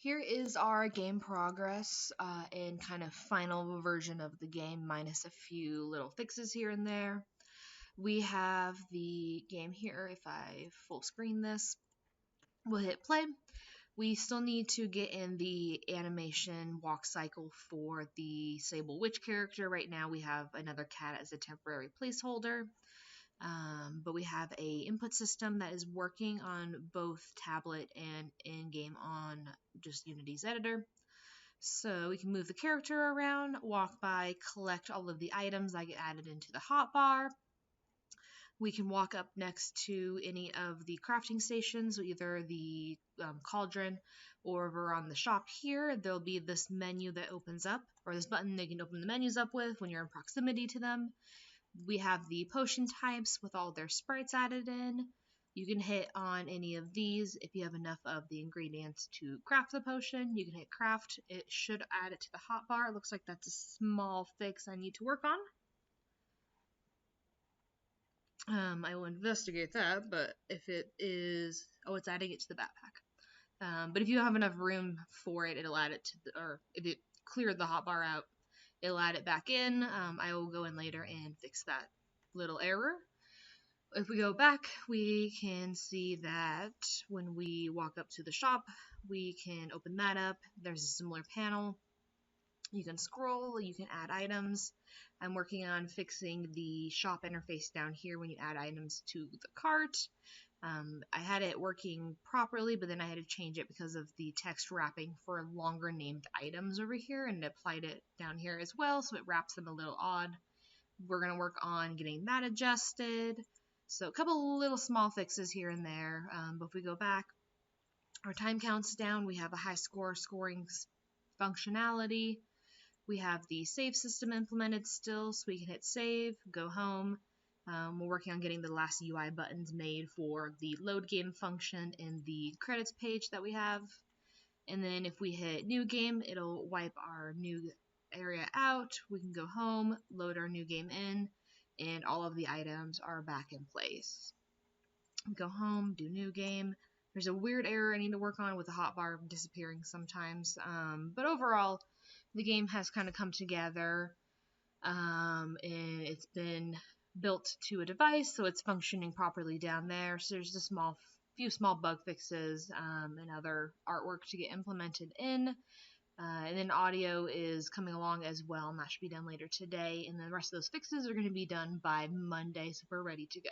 Here is our game progress and kind of final version of the game, minus a few little fixes here and there. We have the game here. If I full screen this, we'll hit play. We still need to get in the animation walk cycle for the Sable Witch character. Right now we have another cat as a temporary placeholder. But we have a input system that is working on both tablet and in-game on just Unity's editor. So we can move the character around, walk by, collect all of the items that get added into the hotbar. We can walk up next to any of the crafting stations, either the cauldron or over on the shop here. There'll be this menu that opens up, or this button they can open the menus up with when you're in proximity to them. We have the potion types with all their sprites added in. You can hit on any of these if you have enough of the ingredients to craft the potion. You can hit craft. It should add it to the hotbar. It looks like that's a small fix I need to work on. I will investigate that, but if it is... Oh, it's adding it to the backpack. But if you have enough room for it, it'll add it to the... Or if it cleared the hotbar out, it'll add it back in. I will go in later and fix that little error. If we go back, we can see that when we walk up to the shop, we can open that up. There's a similar panel. You can scroll, you can add items. I'm working on fixing the shop interface down here when you add items to the cart. I had it working properly, but then I had to change it because of the text wrapping for longer named items over here, and applied it down here as well, so it wraps them a little odd. We're going to work on getting that adjusted. So a couple little small fixes here and there. But if we go back, our time counts down. We have a high scoring functionality. We have the save system implemented still, so we can hit save, go home. We're working on getting the last UI buttons made for the load game function in the credits page that we have. And then if we hit new game, it'll wipe our new area out. We can go home, load our new game in, and all of the items are back in place. Go home, do new game. There's a weird error I need to work on with the hotbar disappearing sometimes. But overall, the game has kind of come together, and it's been built to a device, so it's functioning properly down there. So there's a few small bug fixes and other artwork to get implemented in. And then audio is coming along as well, and that should be done later today. And the rest of those fixes are going to be done by Monday, so we're ready to go.